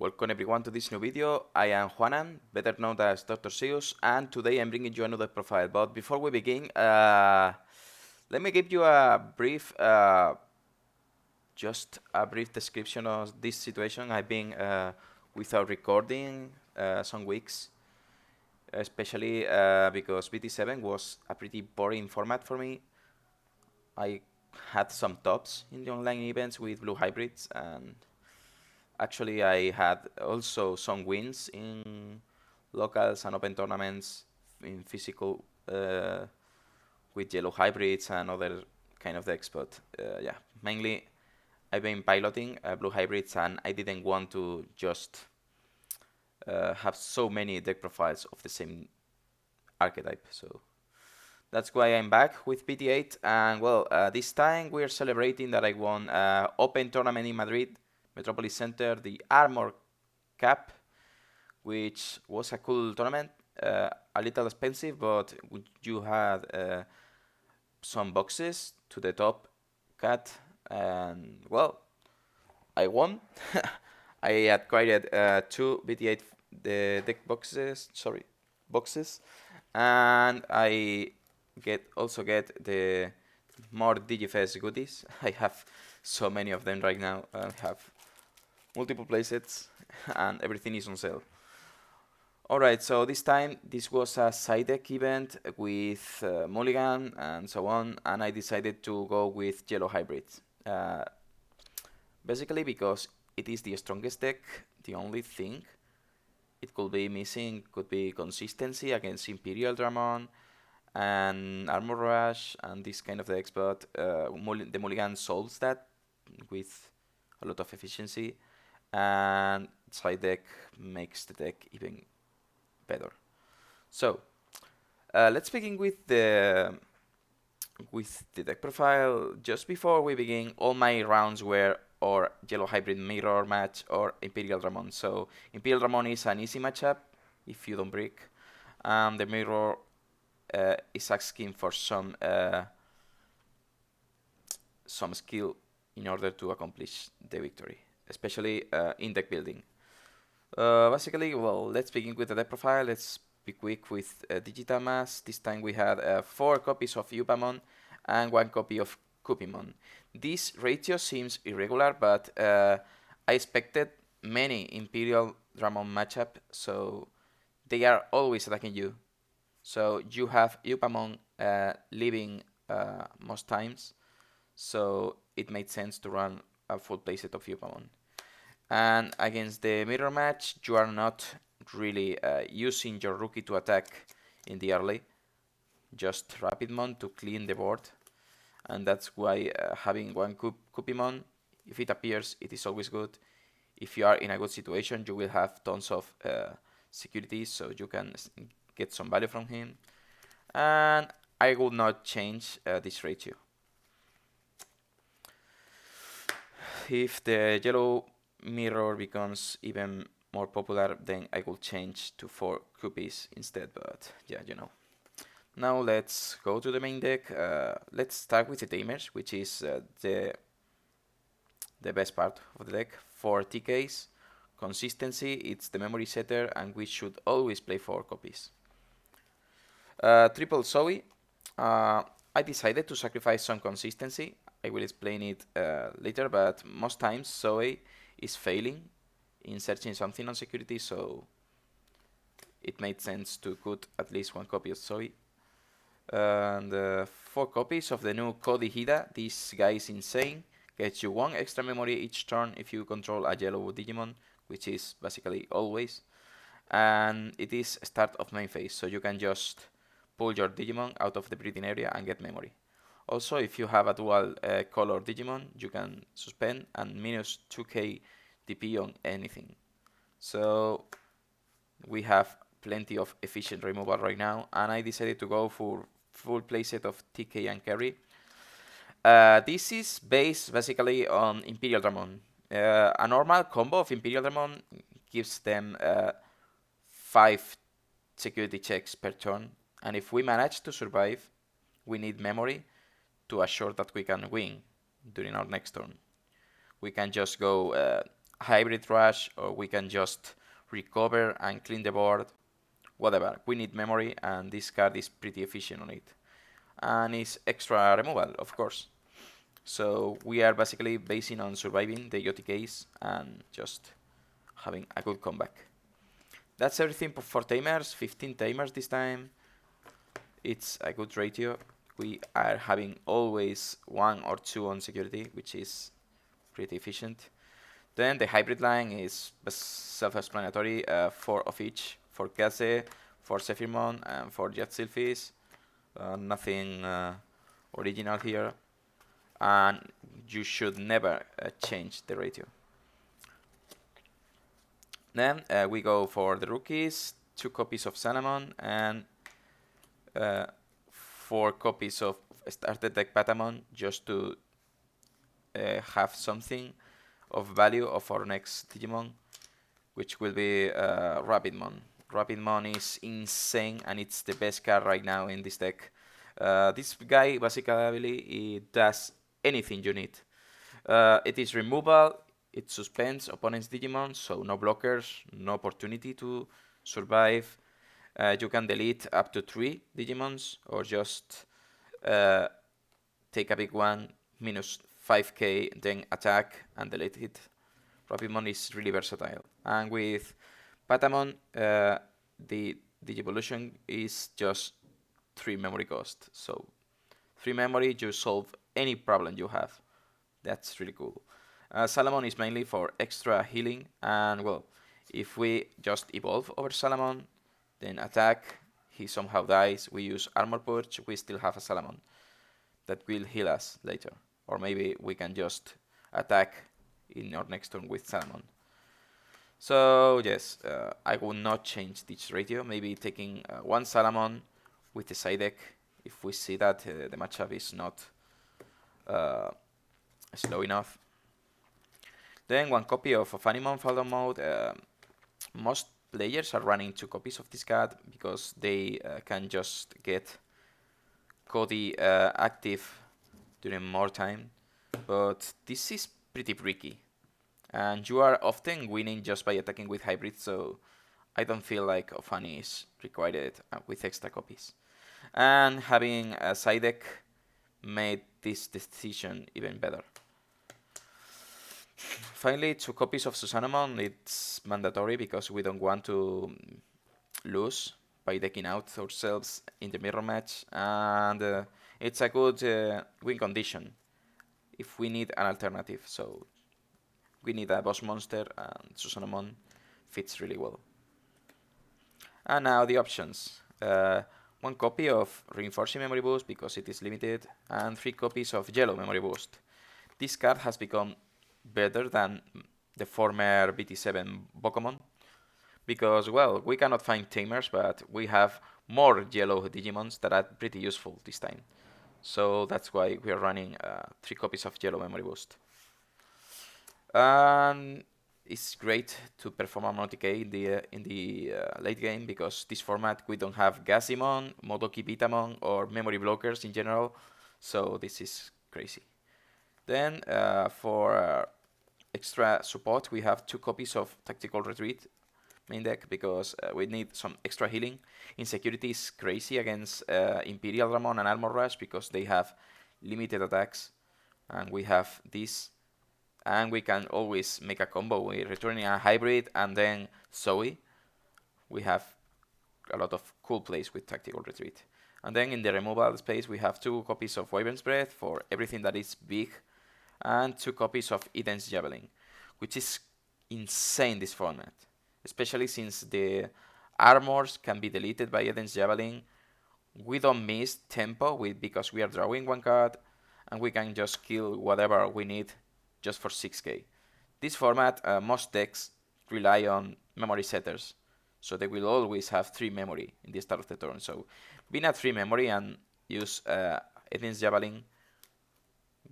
Welcome everyone to this new video. I am Juanan, better known as Dr. Seuss, and today I'm bringing you another profile. But before we begin, let me give you a brief, just a brief description of this situation. I've been without recording some weeks, especially because BT7 was a pretty boring format for me. I had some tops in the online events with blue hybrids, and actually I had also some wins in locals and open tournaments in physical with yellow hybrids and other kind of decks, but yeah, mainly I've been piloting blue hybrids, and I didn't want to just have so many deck profiles of the same archetype, so that's why I'm back with BT8. And well, this time we're celebrating that I won open tournament in Madrid, Metropoliscenter, the Armor Cup, which was a cool tournament, a little expensive, but you had some boxes to the top cut, and well, I won. I had created two BT8 the deck boxes, and I also get the more DGFS goodies. I have so many of them right now. I have multiple playsets, and everything is on sale. Alright, so this time this was a side deck event with Mulligan and so on, and I decided to go with yellow hybrids. Basically because it is the strongest deck. The only thing it could be missing could be consistency against Imperial Dramon and Armor Rush and this kind of decks, but the Mulligan solves that with a lot of efficiency, and side deck makes the deck even better. So let's begin with the deck profile. Just before we begin, all my rounds were or yellow hybrid mirror match or Imperial Dramon. So Imperial Dramon is an easy matchup if you don't break. The mirror is asking for some skill in order to accomplish the victory, especially in deck building. Basically, well, let's begin with the deck profile. Let's be quick with Digital Mass. This time we had 4 copies of Upamon and 1 copy of Cupimon. This ratio seems irregular, but I expected many Imperial Dramon matchup, so they are always attacking you. So you have Upamon leaving most times, so it made sense to run a full playset of Upamon. And against the mirror match, you are not really using your rookie to attack in the early, just Rapidmon to clean the board, and that's why having 1 Cupimon, if it appears, it is always good. If you are in a good situation, you will have tons of security, so you can get some value from him, and I will not change this ratio. If the yellow mirror becomes even more popular, then I will change to 4 Cupies instead, but yeah, you know. Now let's go to the main deck. Let's start with the tamers, which is the best part of the deck. 4 TKs, consistency, it's the memory setter, and we should always play 4 copies. Triple Zoe. I decided to sacrifice some consistency. I will explain it later, but most times Zoe is failing in searching something on security, so it made sense to put at least 1 copy of Zoe. And 4 copies of the new Cody Hida. This guy is insane. Gets you 1 extra memory each turn if you control a yellow Digimon, which is basically always. And it is start of main phase, so you can just pull your Digimon out of the breeding area and get memory. Also, if you have a dual color Digimon, you can suspend and minus 2k DP on anything. So we have plenty of efficient removal right now, and I decided to go for full playset of TK and carry. This is based basically on Imperial Dramon. A normal combo of Imperial Dramon gives them 5 security checks per turn, and if we manage to survive, we need memory to assure that we can win during our next turn. We can just go hybrid rush, or we can just recover and clean the board, whatever. We need memory, and this card is pretty efficient on it. And it's extra removal, of course. So we are basically basing on surviving the OTKs and just having a good comeback. That's everything for tamers, 15 tamers this time. It's a good ratio. We are having always 1 or 2 on security, which is pretty efficient. Then the hybrid line is self-explanatory, 4 of each, for Kaze, for Zephyrmon, and for Jet Sylphis. Nothing original here. And you should never change the ratio. Then we go for the rookies, 2 copies of Salamon, and 4 copies of starter deck Patamon, just to have something of value of our next Digimon, which will be Rapidmon. Rapidmon is insane, and it's the best card right now in this deck. This guy basically does anything you need. It is removal, it suspends opponent's Digimon, so no blockers, no opportunity to survive. You can delete up to 3 Digimons, or just take a big one, minus 5k, then attack and delete it. Rapidmon is really versatile. And with Patamon, the Digivolution is just 3 memory cost. So 3 memory, you solve any problem you have. That's really cool. Salamon is mainly for extra healing, and well, if we just evolve over Salamon, then attack, he somehow dies, we use Armor Purge, we still have a Salamon that will heal us later. Or maybe we can just attack in our next turn with Salamon. So yes, I will not change this ratio, maybe taking 1 Salamon with the side deck if we see that the matchup is not slow enough. Then 1 copy of Fanimon Falcon mode. Most players are running 2 copies of this card because they can just get Cody active during more time, but this is pretty tricky, and you are often winning just by attacking with hybrids, so I don't feel like Ofani is required with extra copies. And having a side deck made this decision even better. Finally, 2 copies of Susanamon. It's mandatory because we don't want to lose by decking out ourselves in the mirror match, and it's a good win condition if we need an alternative. So we need a boss monster, and Susanamon fits really well. And now the options. 1 copy of Reinforcing Memory Boost because it is limited, and 3 copies of Yellow Memory Boost. This card has become better than the former BT7 Bokomon because, well, we cannot find tamers, but we have more yellow Digimons that are pretty useful this time. So that's why we are running 3 copies of Yellow Memory Boost. And it's great to perform a Monotic in the late game because this format we don't have Gazimon, Modoki Bitamon, or memory blockers in general. So this is crazy. Then for extra support, we have 2 copies of Tactical Retreat main deck because we need some extra healing. Insecurity is crazy against Imperial Ramon and Armor Rush because they have limited attacks, and we have this. And we can always make a combo. We're returning a hybrid and then Zoe. We have a lot of cool plays with Tactical Retreat. And then in the removal space, we have 2 copies of Wyvern's Breath for everything that is big, and 2 copies of Eden's Javelin, which is insane this format, especially since the armors can be deleted by Eden's Javelin. We don't miss tempo because we are drawing 1 card, and we can just kill whatever we need just for 6k. This format, most decks rely on memory setters, so they will always have 3 memory in the start of the turn. So being at 3 memory and use Eden's Javelin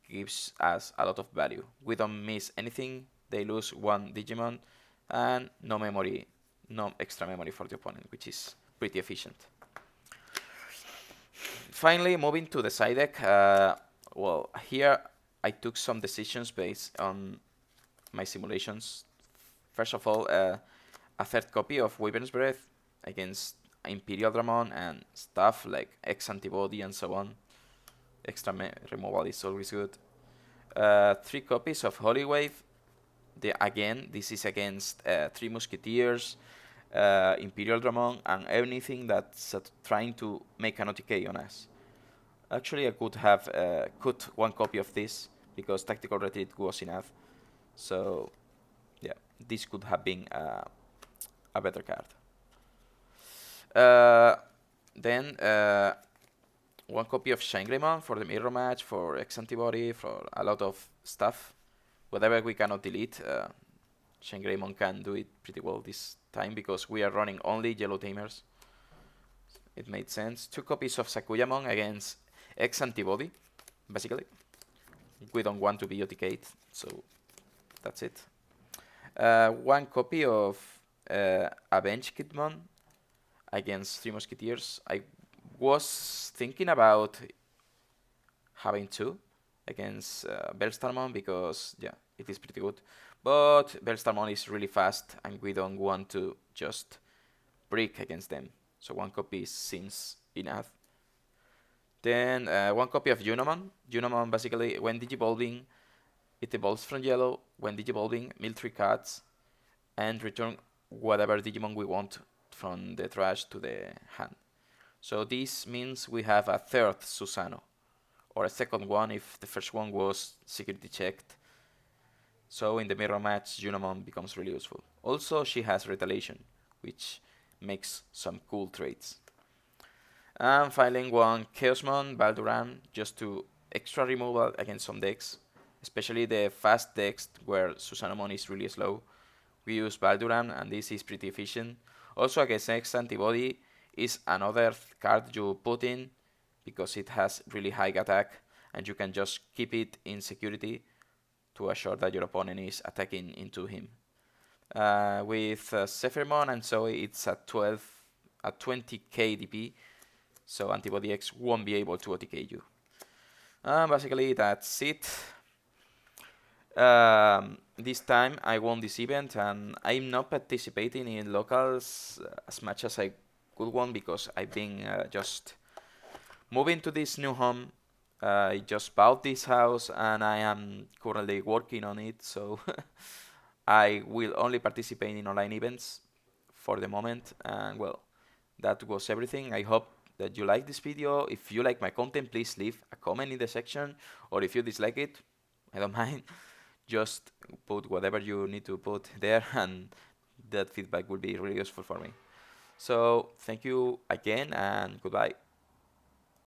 gives us a lot of value. We don't miss anything. They lose 1 Digimon and no memory, no extra memory for the opponent, which is pretty efficient. Finally, moving to the side deck. Well, here I took some decisions based on my simulations First of all, a third copy of Wyvern's Breath against Imperial Dramon and stuff like X-Antibody and so on. Extra removal is always good. 3 copies of Holy Wave. Again, this is against 3 Musketeers, Imperial Dramon, and anything that's trying to make an OTK on us. Actually, I could have cut 1 copy of this because Tactical Retreat was enough. So, yeah, this could have been a better card. Then 1 copy of Shine for the mirror match, for X-Antibody, for a lot of stuff. Whatever we cannot delete, Shine can do it pretty well this time because we are running only yellow tamers. It made sense. 2 copies of Sakuyamon against X-Antibody, basically. We don't want to be OTK'd, so that's it. 1 copy of Avenge Kidmon against 3 Musketeers. I was thinking about having 2 against Bellstarmon because, yeah, it is pretty good. But Bellstarmon is really fast and we don't want to just break against them. So 1 copy seems enough. Then 1 copy of Junamon. Junamon basically, when digivolving, it evolves from yellow. When digivolving, mill 3 cards and return whatever Digimon we want from the trash to the hand. So this means we have a 3rd Susano, or a 2nd one if the first one was security checked. So in the mirror match, Junamon becomes really useful. Also, she has Retaliation, which makes some cool traits. And finally, 1 Chaosmon, Balduran, just to extra removal against some decks, especially the fast decks where Susanomon is really slow. We use Balduran, and this is pretty efficient. Also, against X-Antibody is another card you put in because it has really high attack, and you can just keep it in security to assure that your opponent is attacking into him. With Zephyrmon and Zoe, it's at 20k DP, so Antibody X won't be able to OTK you. Basically, that's it. This time I won this event and I'm not participating in locals as much as I could want because I've been just moving to this new home. I just bought this house and I am currently working on it, so I will only participate in online events for the moment. And well, that was everything. I hope that you like this video. If you like my content, please leave a comment in the section, or if you dislike it, I don't mind. Just put whatever you need to put there, and that feedback will be really useful for me. So thank you again, and goodbye.